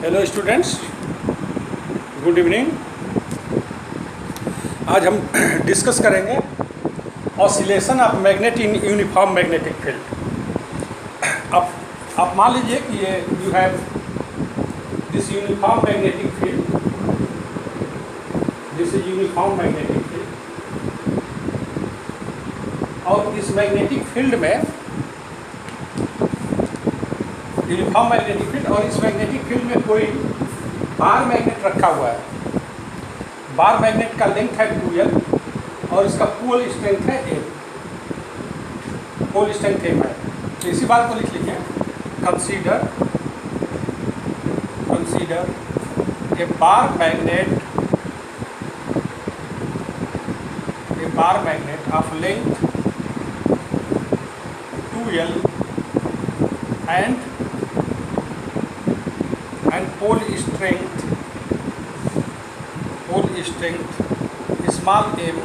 Hello students, good evening. आज हम discuss करेंगे oscillation of magnet in uniform magnetic field. आप मान लीजिए कि ये you have this uniform magnetic field, this is uniform magnetic field, और इस मैग्नेटिक फील्ड में यूनिफॉर्म मैग्नेटिक फील्ड और इस मैग्नेटिक फील्ड में कोई बार मैग्नेट रखा हुआ है। बार मैग्नेट का लेंथ है 2L और इसका पोल स्ट्रेंथ है M। पोल स्ट्रेंथ M है, तो इसी बात को लिख लीजिए। Consider a bar magnet of length 2L and pole strength small m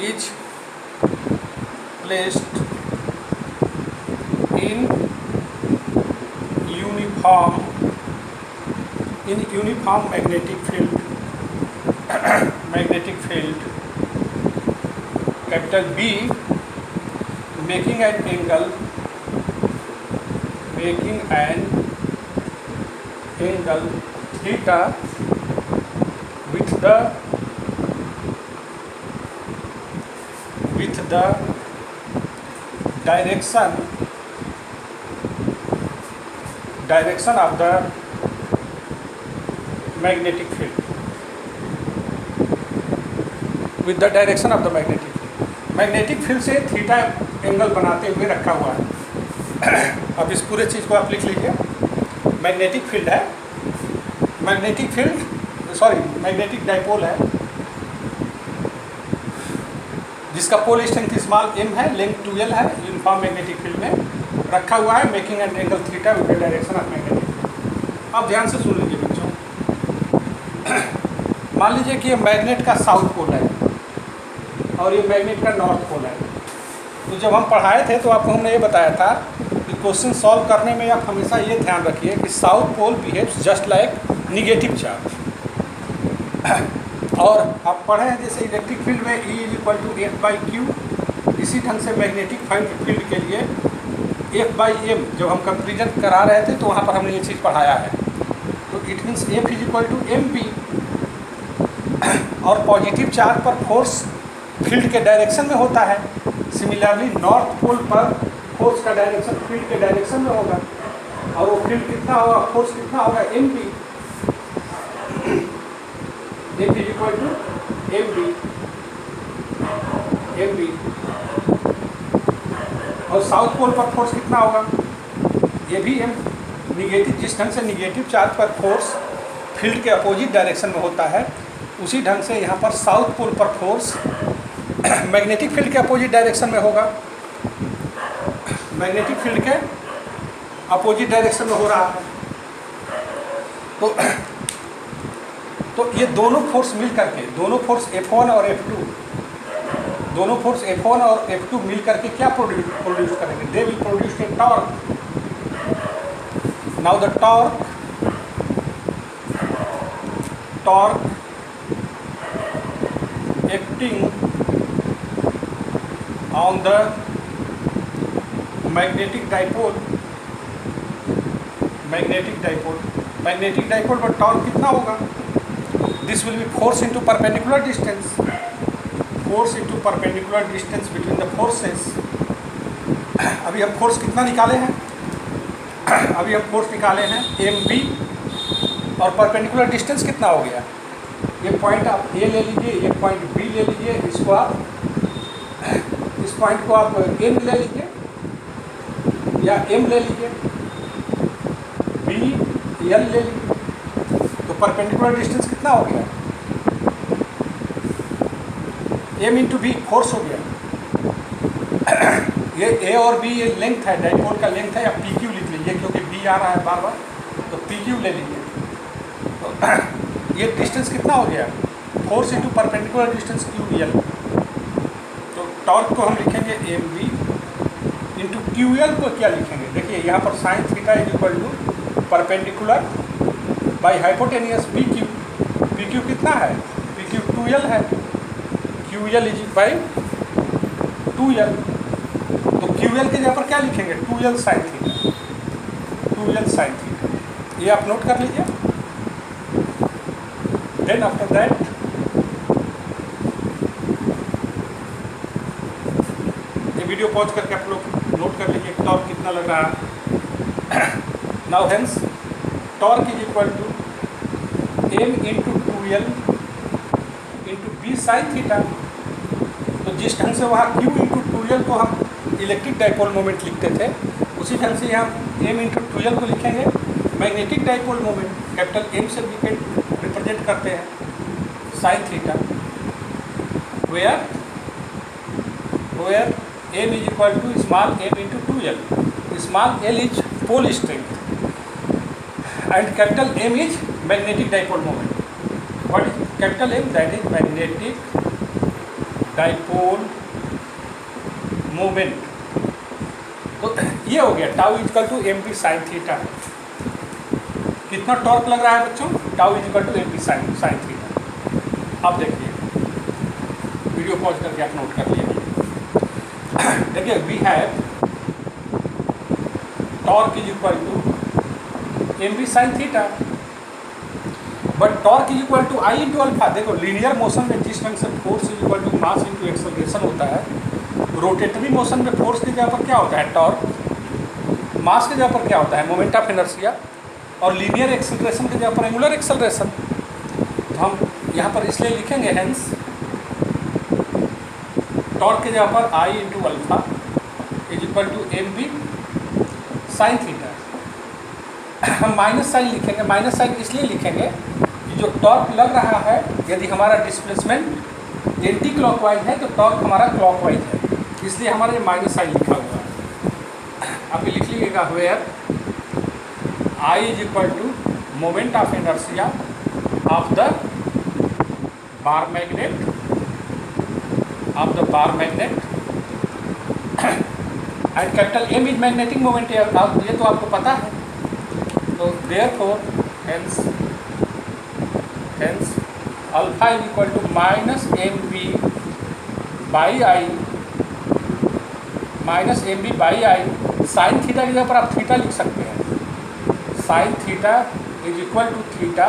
is placed in uniform magnetic field capital B, making an angle theta with the direction of the magnetic field, with the direction of the magnetic field। Magnetic field से theta angle बनाते हुए रखा हुआ है। अब इस पूरे चीज़ को आप लिख लीजिए। मैग्नेटिक फील्ड है, मैग्नेटिक डाइपोल है जिसका पोल स्ट्रेंथ स्मॉल m है, लेंथ 2L है, यूनिफॉर्म मैग्नेटिक फील्ड में रखा हुआ है, making an angle theta with the direction of magnetic field. अब ध्यान से सुन लीजिए बच्चों। मान लीजिए कि ये मैग्नेट का साउथ पोल है और ये मैग्नेट का नॉर्थ पोल है। तो जब हम पढ़ाए थे तो आपको हमने ये बताया था कि क्वेश्चन सॉल्व करने में आप हमेशा ये ध्यान रखिए कि south pole behaves just like negative charge. और आप पढ़े हैं जैसे इलेक्ट्रिक फील्ड में E = F/Q, इसी ढंग से मैग्नेटिक फील्ड के लिए F/m जब हम कंपेरिजन करा रहे थे तो वहाँ पर हमने ये चीज़ पढ़ाया है। तो इट मीन्स F = mp, और पॉजिटिव चार्ज पर फोर्स फील्ड के डायरेक्शन में होता है। सिमिलरली नॉर्थ पोल पर फोर्स का डायरेक्शन फील्ड के डायरेक्शन में होगा, और वो फील्ड कितना होगा, फोर्स कितना होगा, mp। F = mb, और साउथ पोल पर फोर्स कितना होगा, ये भी m। निगेटिव, जिस ढंग से निगेटिव चार्ज पर फोर्स फील्ड के अपोजिट डायरेक्शन में होता है, उसी ढंग से यहाँ पर साउथ पोल पर फोर्स मैग्नेटिक फील्ड के अपोजिट डायरेक्शन में होगा। मैग्नेटिक फील्ड के अपोजिट डायरेक्शन में हो रहा है। तो ये दोनों फोर्स मिल करके, दोनों फोर्स F1 और F2, दोनों फोर्स F1 और F2 मिल करके क्या प्रोड्यूस करेंगे? They will produce a torque. Now the torque acting on the magnetic dipole पर टॉर्क कितना होगा? This will be force into perpendicular distance between the forces. अभी हम फोर्स कितना निकाले हैं? अभी हम फोर्स निकाले हैं mv, और परपेंडिकुलर डिस्टेंस कितना हो गया? ये पॉइंट आप A ले लीजिए, ये पॉइंट B ले लीजिए, इस पॉइंट को आप N ले लीजिए या M ले लीजिए, B L ले लीजिए। तो परपेंडिकुलर डिस्टेंस कितना हो गया? M × B फोर्स हो गया। ये A और B ये लेंथ है, डाइपोल का लेंथ है, या PQ लिख लीजिए क्योंकि B आ रहा है बार बार, तो PQ ले लीजिए। तो ये डिस्टेंस कितना हो गया? Force into perpendicular distance QL। तो टॉर्क को हम लिखेंगे mv इंटू QL को क्या लिखेंगे? देखिए यहाँ पर sine theta is equal to perpendicular by hypotenuse P Q. P Q कितना है? पी क्यू 2L है, Q L is by 2L। तो क्यू एल की जगह पर क्या लिखेंगे? 2L sine theta, 2L sine theta. ये आप नोट कर लीजिए। देन आफ्टर दैट ये वीडियो पॉज करके आप लोग नोट कर लीजिए टॉर्क कितना लग रहा है। Now hence torque is equal to m into 2L into B sine theta. तो जिस ढंग से वहाँ q इंटू 2L को हम इलेक्ट्रिक डाइपोल मोमेंट लिखते थे, उसी ढंग से हम m इंटू 2L को लिखेंगे magnetic dipole moment. Capital M से रिप्रेजेंट करते हैं sine theta, where m is equal to small m into 2L। Small l is pole strength and capital M is magnetic dipole moment. What is capital M? That is magnetic dipole moment. तो ये हो गया tau equal to M P sine theta. कितना torque लग रहा है बच्चों? Tau equal to M P sine theta. अब देखिए वीडियो पॉज करके आप नोट कर लीजिए। देखिए we have torque is equal to M B sine theta, but torque is equal to I into alpha. देखो लीनियर मोशन में जिस ढंग से force is equal to mass into acceleration होता है, रोटेटरी मोशन में फोर्स की जगह पर क्या होता है? टॉर्क। मास की जगह पर क्या होता है? Moment of inertia. और लीनियर एक्सेलरेशन की जगह पर एंगुलर एक्सेलरेशन। तो हम यहाँ पर इसलिए लिखेंगे हेंस टॉर्क की जगह पर I into alpha is equal to M B sine theta. हम माइनस साइन लिखेंगे। माइनस साइन इसलिए लिखेंगे कि जो टॉर्क लग रहा है, यदि हमारा डिस्प्लेसमेंट एंटी क्लॉकवाइज है तो टॉर्क हमारा क्लॉकवाइज है, इसलिए हमारा ये माइनस साइन लिखा हुआ है। आप ये लिख लीजिएगा where I is equal to moment of inertia of the bar magnet and capital M is magnetic moment. ये तो आपको पता है। तो therefore hence alpha is equal to minus M B by I sine theta की जगह पर आप थीटा लिख सकते हैं। Sine theta is equal to theta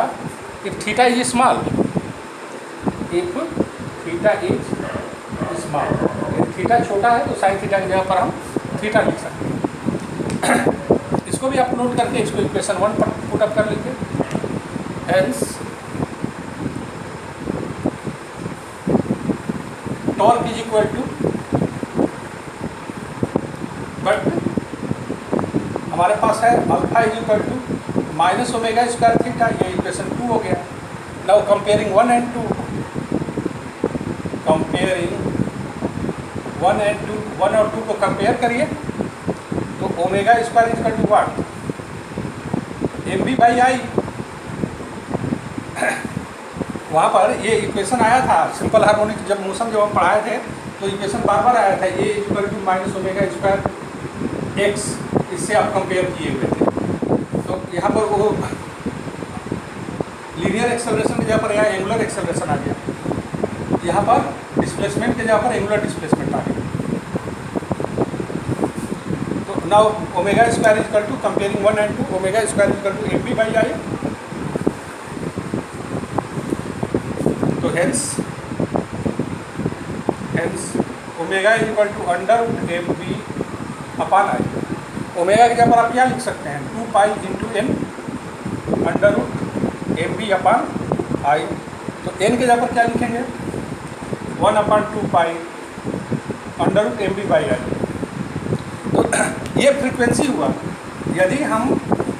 if theta is small, theta छोटा है तो साइन थीटा की जगह पर हम थीटा लिख सकते हैं। इसको भी आप नोट करके इसको इक्वेशन 1 पर पुट अप कर लीजिए। Hence torque is equal to, but हमारे पास है alpha is equal to minus omega square theta. ये इक्वेशन 2 हो गया। नाउ कंपेयरिंग 1 and 2, 1 और 2 को कंपेयर करिए तो omega square is equal to what? M B by I. वहाँ पर ये इक्वेशन आया था सिंपल हार्मोनिक जब मोशन जब हम पढ़ाए थे तो इक्वेशन बार बार आया था। A is equal to minus omega square X, इससे आप कंपेयर किए हुए थे। तो यहाँ पर वो लीनियर एक्सेलरेशन की जगह पर यहाँ एंगुलर एक्सेलरेशन आ गया। यहाँ पर डिस्प्लेसमेंट की जगह पर एंगुलर डिस्प्लेसमेंट आ गया। Now omega square is equal to comparing 1 and 2, omega square is equal to M B by I. तो hence omega is equal to under M B upon I. Omega की जगह पर आप क्या लिख सकते हैं? 2 pi into N under root M B upon I. तो एन की जगह पर क्या लिखेंगे? 1 upon 2 pi under root M B by I. तो ये फ्रीक्वेंसी हुआ। यदि हम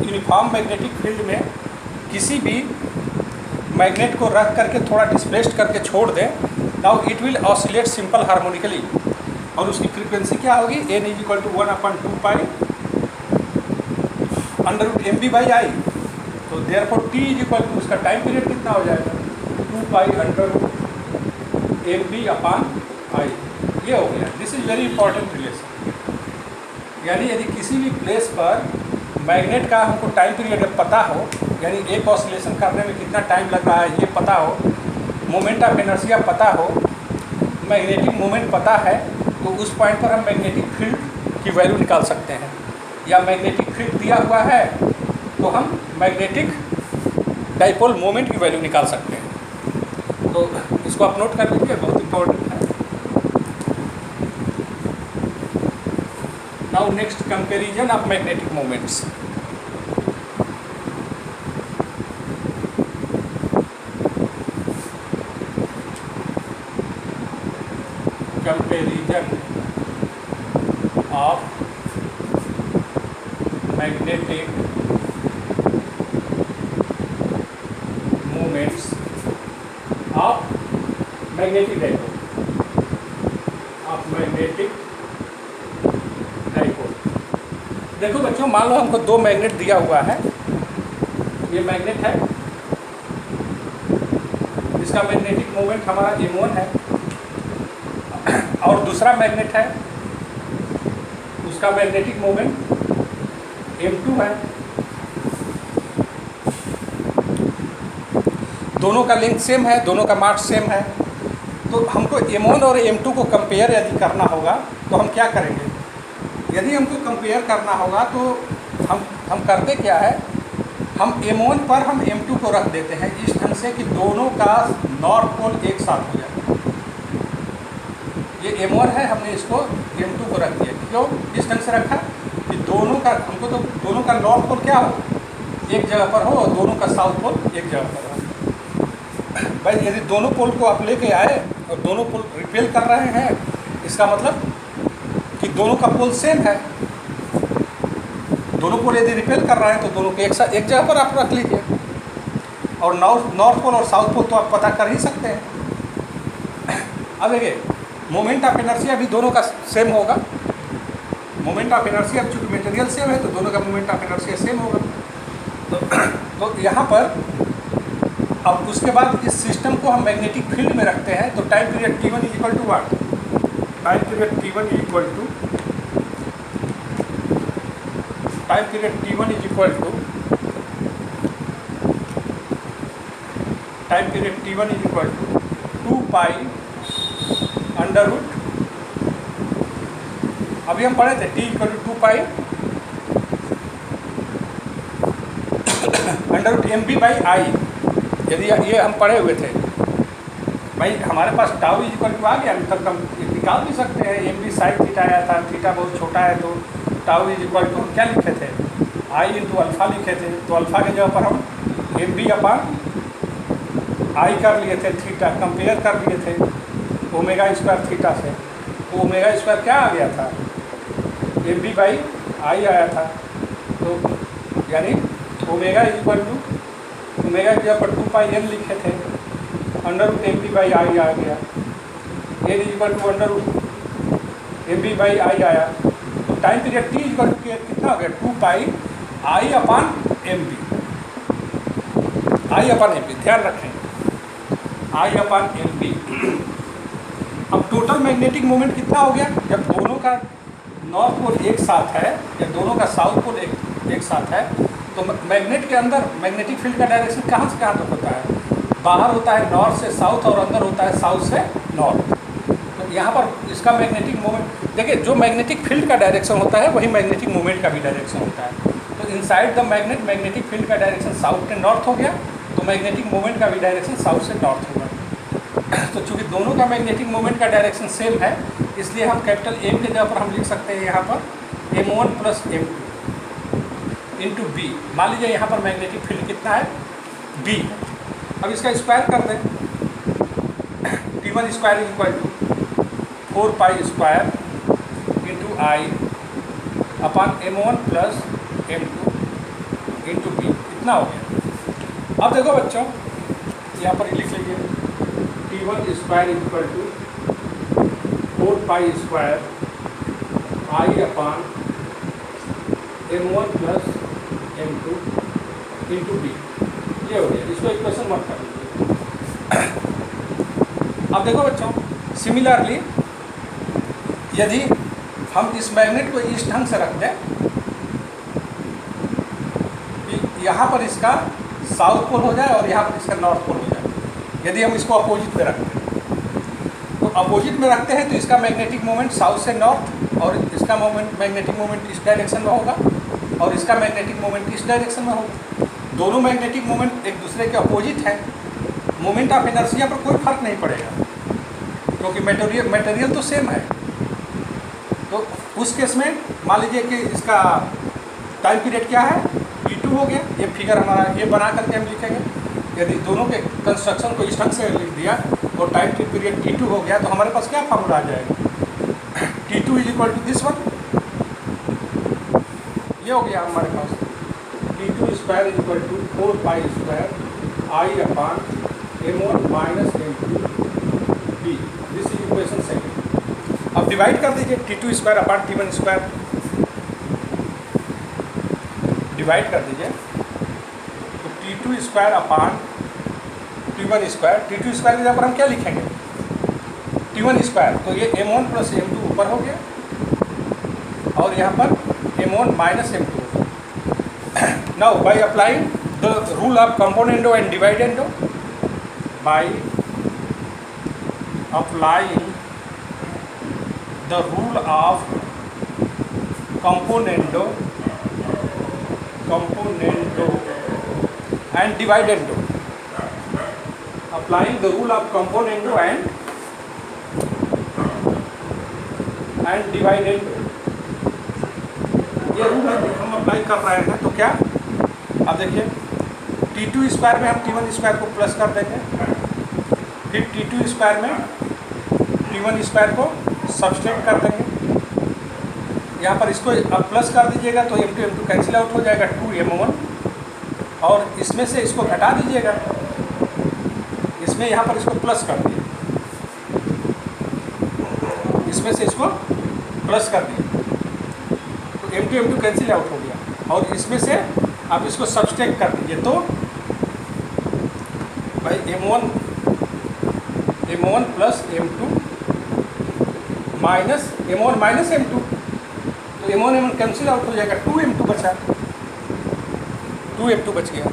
यूनिफॉर्म मैग्नेटिक फील्ड में किसी भी मैग्नेट को रख करके थोड़ा डिस्प्लेस्ड करके छोड़ दें, now it will oscillate simple harmonically, और उसकी फ्रीक्वेंसी क्या होगी? N is equal to 1 upon 2 pi under root M B by I. तो therefore T is equal to, उसका टाइम पीरियड कितना हो जाएगा? 2 pi under root M B upon I. ये हो गया। This is very important relation. यानी यदि किसी भी प्लेस पर मैग्नेट का हमको टाइम पीरियड पता हो, यानी एक ऑसिलेशन करने में कितना टाइम लग रहा है ये पता हो, मोमेंट ऑफ इनर्शिया पता हो, मैग्नेटिक मोमेंट पता है, तो उस पॉइंट पर हम मैग्नेटिक फील्ड की वैल्यू निकाल सकते हैं। या मैग्नेटिक फील्ड दिया हुआ है तो हम मैग्नेटिक डाइपोल मोमेंट की वैल्यू निकाल सकते हैं। तो इसको आप नोट कर लीजिए, बहुत इंपॉर्टेंट है। Now next, comparison of magnetic moments. Comparison of magnetic moments of magnetic dipole, of magnetic dipole. देखो बच्चों, मान लो हमको दो मैग्नेट दिया हुआ है। ये मैग्नेट है, इसका मैग्नेटिक मोमेंट हमारा m1 है, और दूसरा मैग्नेट है, उसका मैग्नेटिक मोमेंट m2 है। दोनों का लेंथ सेम है, दोनों का मास सेम है। तो हमको m1 और m2 को कंपेयर यदि करना होगा तो हम क्या करेंगे? यदि हमको कंपेयर करना होगा तो हम करते क्या है, हम m1 पर हम m2 को रख देते हैं इस ढंग से कि दोनों का नॉर्थ पोल एक साथ हो जाए। ये m1 है, हमने इसको m2 को रख दिया। क्यों इस ढंग से रखा कि दोनों का, हमको तो दोनों का नॉर्थ पोल क्या हो, एक जगह पर हो, और दोनों का साउथ पोल एक जगह पर हो। भाई यदि दोनों पोल को आप लेके आए और दोनों पोल रिपेल कर रहे हैं, इसका मतलब कि दोनों का पोल सेम है। दोनों पोल यदि रिपेल कर रहे हैं तो दोनों को एक साथ एक जगह पर आप रख लीजिए। और नॉर्थ पोल और साउथ पोल तो आप पता कर ही सकते हैं। अब देखिए, मोमेंट ऑफ इनर्शिया भी दोनों का सेम होगा। मोमेंट ऑफ इनर्शिया, चूँकि मटेरियल सेम है तो दोनों का मोमेंट ऑफ इनर्शिया सेम होगा। तो यहाँ पर अब उसके बाद इस सिस्टम को हम मैग्नेटिक फील्ड में रखते हैं। तो time period T1 is equal to what? Time period T1 is equal to time period T1 is equal to time period T1 is equal to 2 pi under root, अभी हम पढ़े थे T equal to 2 pi under root MB by I. यदि ये हम पढ़े हुए थे भाई, हमारे पास टाउ इज इक्वल टू आ गया, तब हम निकाल भी सकते हैं। MB साइन थीटा आया था, थीटा बहुत छोटा है तो टाउ इज इक्वल टू हम क्या लिखे थे, आई इंटू अल्फ़ा लिखे थे। तो अल्फ़ा के जगह पर हम MB अपान आई कर लिए थे, थीटा कंपेयर कर लिए थे ओमेगा स्क्वायर थीटा से। तो ओमेगा स्क्वायर क्या आ गया था, MB बाई आई आया था। तो यानी omega is equal to, omega की जगह पर 2 पाई n लिखे थे, under root MB by I आ गया। n is equal to under root MB by I आया। तो time period T equal to कितना हो गया, 2 पाई आई अपान MB, आई अपान MB, ध्यान रखें, आई अपान MB। अब टोटल मैग्नेटिक मोमेंट कितना हो गया, जब दोनों का नॉर्थ पोल एक साथ है या दोनों का साउथ पोल एक साथ है, तो मैग्नेट के अंदर मैग्नेटिक फील्ड का डायरेक्शन कहाँ से कहाँ तक होता है? बाहर होता है नॉर्थ से साउथ, और अंदर होता है साउथ से नॉर्थ। तो यहाँ पर इसका मैग्नेटिक मोमेंट देखिए, जो मैग्नेटिक फील्ड का डायरेक्शन होता है वही मैग्नेटिक मोमेंट का भी डायरेक्शन होता है। तो inside the magnet magnetic field का डायरेक्शन साउथ से नॉर्थ हो गया, तो मैग्नेटिक मोमेंट का भी डायरेक्शन साउथ से नॉर्थ होगा। तो चूँकि दोनों का मैग्नेटिक मोमेंट का डायरेक्शन सेम है, इसलिए हम कैपिटल M के जगह पर हम लिख सकते हैं यहाँ पर M1 plus M2 into B। मान लीजिए यहाँ पर मैग्नेटिक फील्ड कितना है, B। अब इसका स्क्वायर कर दें, T1 square is equal to 4 pi square into I upon M1 plus M2 into B। इतना हो गया। अब देखो बच्चों, यहाँ पर लिख लीजिए T1 square is equal to 4 pi square I upon M1 plus M2 into B। ये हो गया, इसको इक्वेशन मत कर लीजिए। अब देखो बच्चों, सिमिलरली यदि हम इस मैग्नेट को इस ढंग से रख दें, यहाँ पर इसका साउथ पोल हो जाए और यहाँ पर इसका नॉर्थ पोल हो जाए। यदि हम इसको अपोजिट में रखते हैं तो अपोजिट में रखते हैं तो इसका मैग्नेटिक मोमेंट साउथ से नॉर्थ और इसका मैग्नेटिक मोमेंट इस डायरेक्शन में होगा और इसका मैग्नेटिक मोमेंट इस डायरेक्शन में होगा। दोनों मैग्नेटिक मोमेंट एक दूसरे के अपोजिट हैं। मोमेंट ऑफ इनर्शिया पर कोई फर्क नहीं पड़ेगा क्योंकि मटेरियल तो सेम है। तो उस केस में मान लीजिए कि इसका टाइम पीरियड क्या है, T2 हो गया। ये फिगर हमारा ये बना करके हम लिखेंगे। यदि दोनों के कंस्ट्रक्शन को इस ढंग से लिख दिया और टाइम पीरियड T2 हो गया तो हमारे पास क्या फार्मूला आ जाएगा, T2 is equal to this one. ये हो गया हमारे पास T2 square is equal to 4 pi square I upon M1 minus M2 B। This is equation second. अब डिवाइड कर दीजिए T2 square upon T1 square, divide कर दीजिए तो T2 square upon T1 square. T2 square के जगह पर हम क्या लिखेंगे, T1 स्क्वायर। तो ये M1 प्लस M2 ऊपर हो गया और यहाँ पर M1 minus M2। Now by applying the rule of componendo and dividendo, by applying the rule of componendo and dividendo, applying the rule of componendo and dividendo, ये rule हम apply कर रहे हैं। तो क्या, अब देखिए T2 स्क्वायर में हम T1 स्क्वायर को प्लस कर देंगे, फिर T2 स्क्वायर में T1 स्क्वायर को सब्सट्रैक्ट कर देंगे। यहाँ पर इसको अब प्लस कर दीजिएगा तो M2 M2 कैंसिल आउट हो जाएगा, 2M1। और इसमें से इसको घटा दीजिएगा, इसमें यहाँ पर इसको प्लस कर दिए, इसमें से इसको प्लस कर दिए तो M2 M2 कैंसिल आउट हो गया। और इसमें से आप इसको सब्सट्रैक्ट कर दीजिए तो भाई M1 plus M2 minus M1 minus M2, तो M1 कैंसिल आउट हो जाएगा, 2M2 बचा, 2M2 बच गया।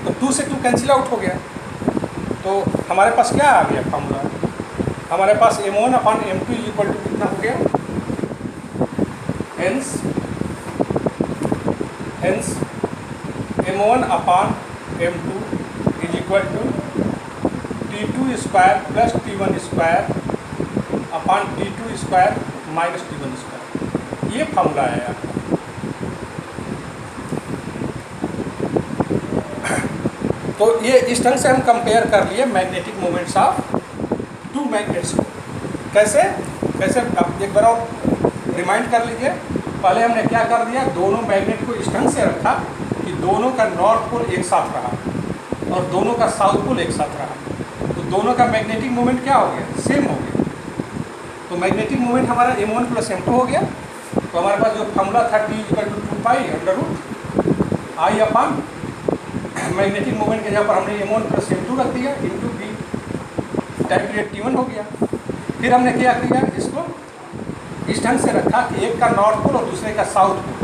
तो 2 से 2 कैंसिल आउट हो गया तो हमारे पास क्या आ गया फॉर्मूला, हमारे पास M1 upon M2 is equal to कितना हो गया, hence M1 upon M2 is equal to T2 square plus T1 square upon T2 square minus T1 square. ये फॉर्मूला है आपका। तो ये इस ढंग से हम कंपेयर कर लिए magnetic moments of two magnets को। कैसे कैसे आप एक बार और रिमाइंड कर लीजिए। पहले हमने क्या कर दिया, दोनों मैग्नेट को इस ढंग से रखा कि दोनों का नॉर्थ पोल एक साथ रहा और दोनों का साउथ पोल एक साथ रहा। तो दोनों का मैग्नेटिक मोमेंट क्या हो गया, सेम हो गया। तो मैग्नेटिक मोमेंट हमारा M1 प्लस M2 हो गया। तो हमारे पास जो फॉर्मूला था T equal to 2 pi under root I upon magnetic moment के जगह पर हमने M1 प्लस M2 रख दिया into B, time period T1 हो गया। फिर हमने क्या किया, इसको इस ढंग से रखा कि एक का नॉर्थ पोल और दूसरे का साउथ पोल।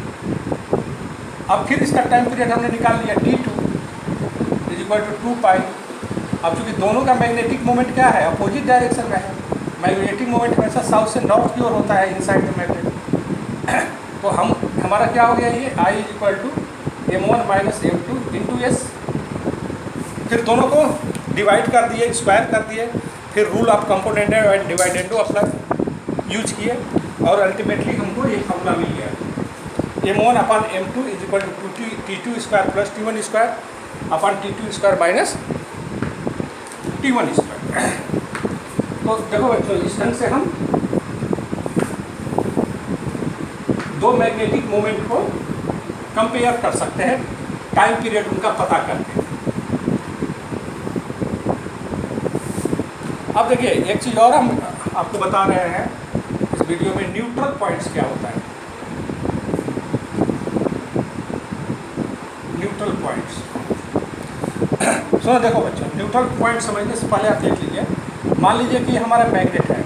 अब फिर इसका टाइम पीरियड हमने निकाल लिया T2 इज इक्वल टू 2 पाई। अब चूँकि दोनों का मैग्नेटिक मोमेंट क्या है, अपोजिट डायरेक्शन में है। मैग्नेटिक मोमेंट हमेशा साउथ से नॉर्थ की ओर होता है इनसाइड द मैग्नेट। तो हमारा क्या हो गया, ये I is equal to M1 minus M2 into S। फिर दोनों को डिवाइड कर दिए, स्क्वायर कर दिए, फिर rule of componendo and dividendo apply use किए और अल्टीमेटली हमको ये फॉर्मूला मिल गया, M1 upon M2 is equal to T2 square plus T1 square upon T2 square minus T1 square. तो देखो बच्चों, इस ढंग से हम दो मैग्नेटिक मोमेंट को कंपेयर कर सकते हैं, टाइम पीरियड उनका पता करके। अब देखिए एक चीज़ और हम आपको बता रहे हैं इस वीडियो में, न्यूट्रल पॉइंट्स क्या होता है। न्यूट्रल पॉइंट्स सुनो, देखो बच्चों, न्यूट्रल पॉइंट समझने से पहले आप देख लीजिए। मान लीजिए कि हमारा मैग्नेट है,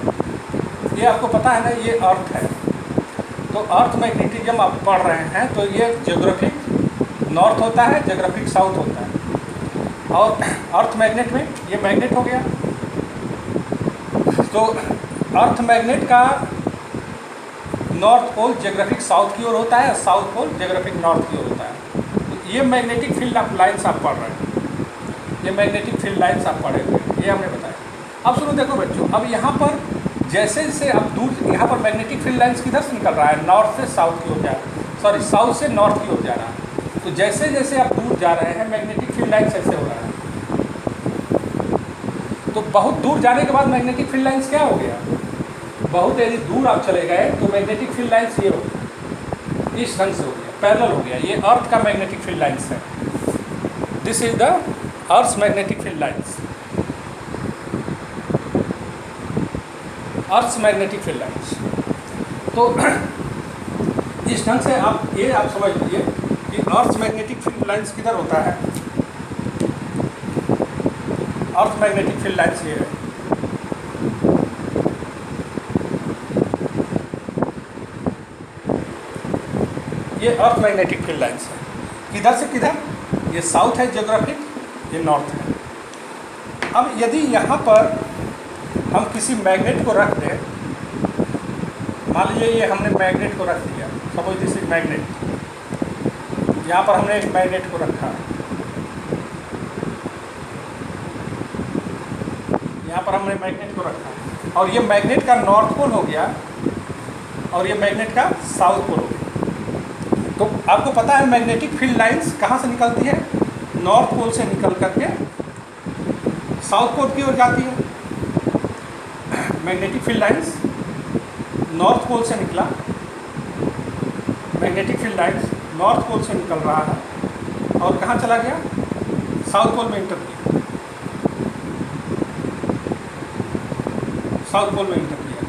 ये आपको पता है ना, ये अर्थ है। तो अर्थ मैग्नेटिज्म आप पढ़ रहे हैं तो ये ज्योग्राफिक नॉर्थ होता है, ज्योग्राफिक साउथ होता है। और अर्थ मैग्नेट में ये मैग्नेट हो गया, तो अर्थ मैग्नेट का नॉर्थ पोल ज्योग्राफिक साउथ की ओर होता है और साउथ पोल ज्योग्राफिक नॉर्थ की ओर होता है। तो ये मैग्नेटिक फील्ड ऑफ लाइन्स आप पढ़ रहे हैं, ये मैग्नेटिक फील्ड लाइन्स आप पढ़े हुए हैं, ये हमने बताया। अब सुनो, देखो बच्चों, अब यहाँ पर जैसे जैसे आप दूर, यहाँ पर मैग्नेटिक फील्ड लाइन्स किधर से निकल रहा है, नॉर्थ से साउथ की ओर जा रहा है, सॉरी साउथ से नॉर्थ की ओर जा रहा है। तो जैसे जैसे आप दूर जा रहे हैं मैग्नेटिक फील्ड लाइन्स ऐसे हो रहा है। तो बहुत दूर जाने के बाद मैग्नेटिक फील्ड लाइन्स क्या हो गया, बहुत यदि दूर आप चले गए तो मैग्नेटिक फील्ड लाइन्स ये हो गया, इस ढंग से हो गया, पैरेलल हो गया। ये अर्थ का मैग्नेटिक फील्ड लाइन्स है। This is the earth magnetic field lines, earth magnetic field lines. तो इस ढंग से आप ये आप समझ लीजिए कि अर्थ मैग्नेटिक फील्ड लाइन्स किधर होता है। अर्थ मैग्नेटिक फील्ड लाइन्स ये है, ये अर्थ मैग्नेटिक फील्ड लाइन्स है। किधर से किधर, ये साउथ है ज्योग्राफिक, ये नॉर्थ है। अब यदि यहाँ पर हम किसी मैग्नेट को रख दें, मान लीजिए ये हमने मैग्नेट को रख दिया, सपोज दिस इज मैग्नेट, यहाँ पर हमने एक मैग्नेट को रखा, यहाँ पर हमने मैग्नेट को रखा, और ये मैग्नेट का नॉर्थ पोल हो गया और ये मैग्नेट का साउथ पोल हो गया। तो आपको पता है मैग्नेटिक फील्ड लाइंस कहाँ से निकलती है, नॉर्थ पोल से निकल करके साउथ पोल की ओर जाती है। Magnetic field lines north pole से निकला, magnetic field lines north pole से निकल रहा है और कहाँ चला गया, साउथ पोल में इंटर किया, साउथ पोल में इंटर किया,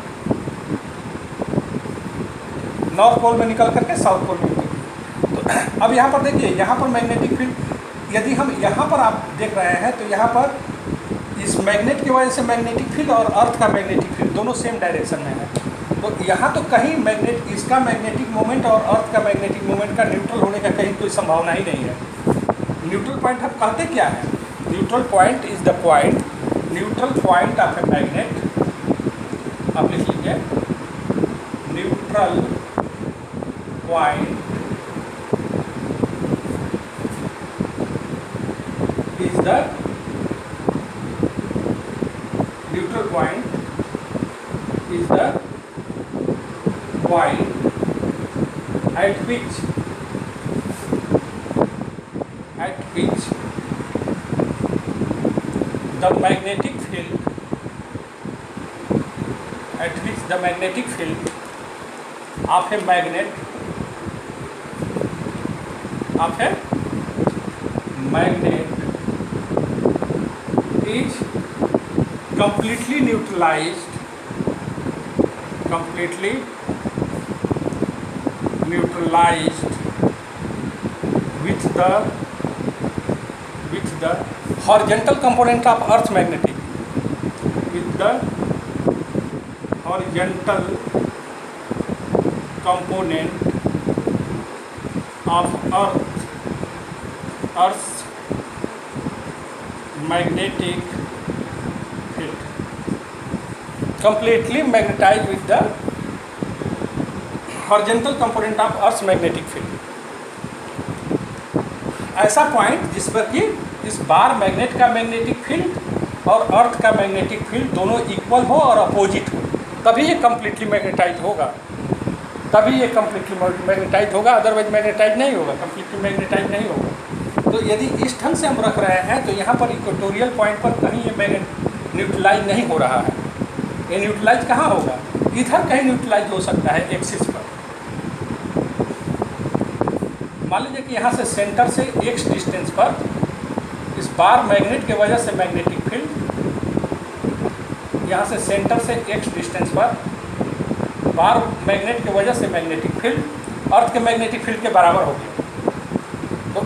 नॉर्थ पोल में निकल करके साउथ पोल में इंटर किया। तो अब यहाँ पर देखिए, यहाँ पर मैग्नेटिक फील्ड, यदि हम यहाँ पर आप देख रहे हैं तो यहाँ पर इस मैग्नेट की वजह से मैग्नेटिक फील्ड और अर्थ का मैग्नेटिक फील्ड दोनों सेम डायरेक्शन में है। तो यहाँ तो कहीं मैग्नेट, इसका मैग्नेटिक मोमेंट और अर्थ का मैग्नेटिक मोमेंट का न्यूट्रल होने का कहीं कोई संभावना ही नहीं है। न्यूट्रल पॉइंट हम कहते क्या है, neutral point is the point, neutral point of a magnet, आप लिख लीजिए, neutral point is the, neutral point is the point at which the magnetic field, at which the magnetic field of a magnet, of a magnet is completely neutralized with the horizontal component of earth magnetic, with the horizontal component of earth's magnetic field, completely magnetized with the horizontal component of earth's magnetic field। ऐसा point जिस पर कि इस bar magnet का magnetic field और अर्थ का magnetic field दोनों equal हो और अपोजिट हो, तभी ये कम्प्लीटली मैग्नेटाइज होगा, तभी ये कम्प्लीटली मैग्नेटाइज होगा, अदरवाइज मैग्नेटाइज नहीं होगा, कम्प्लीटली मैग्नेटाइज नहीं होगा। तो यदि इस ढंग से हम रख रहे हैं तो यहाँ पर इक्वेटोरियल पॉइंट पर कहीं ये मैग्नेट न्यूट्रलाइज नहीं हो रहा है। ये न्यूट्रलाइज कहाँ होगा, इधर कहीं न्यूट्रलाइज हो सकता है एक्सिस पर। मान लीजिए कि यहाँ से सेंटर से एक्स डिस्टेंस पर इस बार मैग्नेट की वजह से मैग्नेटिक फील्ड, यहाँ से सेंटर से एक्स डिस्टेंस पर बार मैग्नेट की वजह से मैग्नेटिक फील्ड अर्थ के मैग्नेटिक फील्ड के बराबर हो गया। तो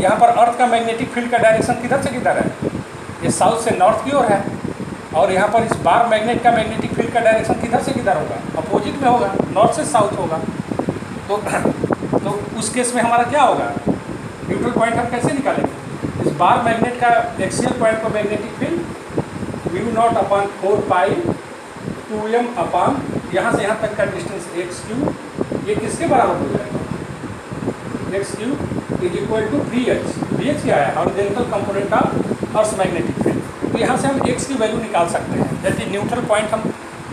यहाँ पर अर्थ का मैग्नेटिक फील्ड का डायरेक्शन किधर से किधर है, ये साउथ से नॉर्थ की ओर है, और यहाँ पर इस बार मैग्नेट का मैग्नेटिक फील्ड का डायरेक्शन किधर से किधर होगा, अपोजिट में होगा, नॉर्थ से साउथ होगा। तो उस केस में हमारा क्या होगा, न्यूट्रल पॉइंट हम कैसे निकालेंगे? इस बार मैग्नेट का एक्सियल पॉइंट पर magnetic field mu naught upon 4 पाई 2m अपॉन यहाँ से यहाँ तक का डिस्टेंस एक्स क्यू, ये किसके बराबर हो जाएगा? X Q is equal to V H क्या है? Horizontal component of earth magnetic field. तो यहाँ से हम एक्स की वैल्यू निकाल सकते हैं, जैसे न्यूट्रल पॉइंट हम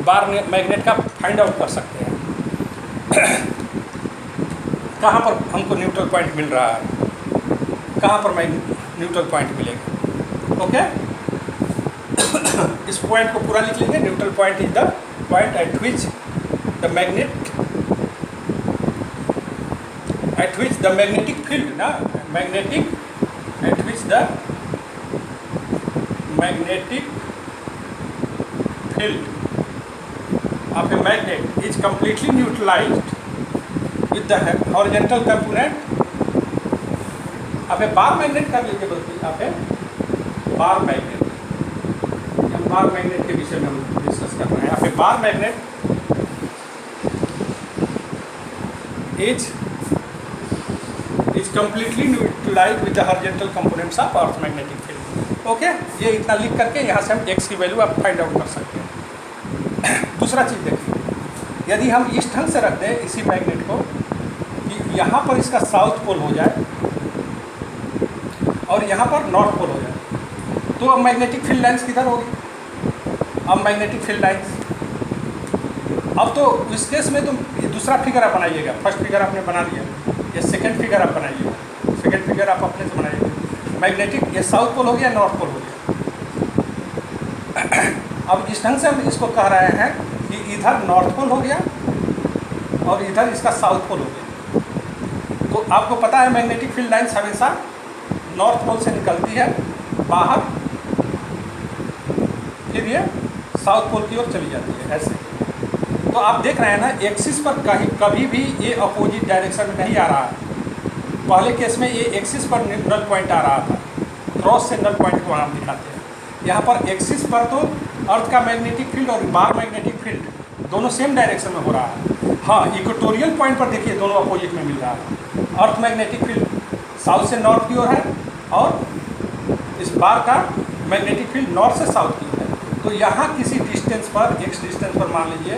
बार मैग्नेट का फाइंड आउट कर सकते हैं। कहाँ पर हमको न्यूट्रल पॉइंट मिल रहा है, कहाँ पर न्यूट्रल पॉइंट मिलेगा? ओके इस पॉइंट को पूरा लिख लेंगे। Neutral point is the point at which the magnetic field ना magnetic at which the magnetic field of a magnet is completely neutralized with the horizontal component of a bar magnet कर लीजिए, बल्कि आप बार मैग्नेट, हम bar magnet के विषय में हम डिस्कस कर रहे हैं। आप bar magnet is completely neutralized with the horizontal components of earth magnetic field। Okay ये इतना लिख करके यहाँ से हम x की वैल्यू आप फाइंड आउट कर सकते हैं। दूसरा चीज़ देखिए, यदि हम इस ढंग से रख दें इसी मैग्नेट को कि यहाँ पर इसका साउथ पोल हो जाए और यहाँ पर नॉर्थ पोल हो जाए, तो अब मैग्नेटिक फील्ड लाइन्स किधर होगी? अब मैग्नेटिक फील्ड लाइन्स, अब तो इस केस में तो दूसरा फिगर आप बनाइएगा। फर्स्ट फिगर आपने बना लिया, ये सेकंड फिगर आप बनाइएगा, सेकंड फिगर आप अपने से बनाइएगा। मैग्नेटिक ये साउथ पोल हो गया, नॉर्थ पोल हो गया। अब इस ढंग से हम इसको कह रहे हैं कि इधर नॉर्थ पोल हो गया और इधर इसका साउथ पोल हो गया। तो आपको पता है मैग्नेटिक फील्ड लाइन्स हमेशा नॉर्थ पोल से निकलती है बाहर, फिर ये साउथ पोल की ओर चली जाती है ऐसे। तो आप देख रहे हैं ना, एक्सिस पर कभी भी ये अपोजिट डायरेक्शन में नहीं आ रहा है। पहले केस में ये एक्सिस पर नल पॉइंट आ रहा था, क्रॉस से नल पॉइंट को हम दिखाते हैं। यहाँ पर एक्सिस पर तो अर्थ का मैग्नेटिक फील्ड और बार मैग्नेटिक फील्ड दोनों सेम डायरेक्शन में हो रहा है। हाँ, इक्वेटोरियल पॉइंट पर देखिए दोनों अपोजिट में मिल रहा है। अर्थ मैग्नेटिक फील्ड साउथ से नॉर्थ की ओर है और इस बार का मैग्नेटिक फील्ड नॉर्थ से साउथ की ओर है। तो यहाँ किसी डिस्टेंस पर, एक्स डिस्टेंस पर मान लीजिए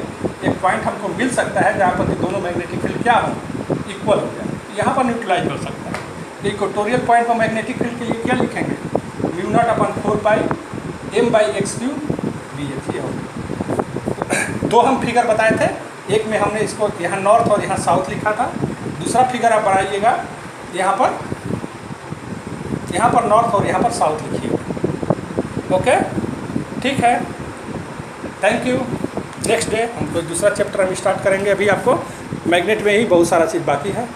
एक पॉइंट हमको मिल सकता है जहाँ पर दोनों मैग्नेटिक फील्ड क्या हो, इक्वल हो जाए, यहाँ पर न्यूट्रलाइज कर सकता है। तो इक्वेटोरियल पॉइंट पर मैग्नेटिक फील्ड के लिए क्या लिखेंगे? Mu naught upon 4 pi m by x Q V H. ये हो दो हम फिगर बताए थे, एक में हमने इसको यहाँ नॉर्थ और यहाँ साउथ लिखा था। दूसरा फिगर आप बनाइएगा, यहाँ पर नॉर्थ और यहाँ पर साउथ लिखिएगा। ओके ठीक है, थैंक यू। नेक्स्ट डे हम कोई दूसरा चैप्टर हम स्टार्ट करेंगे। अभी आपको मैग्नेट में ही बहुत सारा चीज़ बाकी है।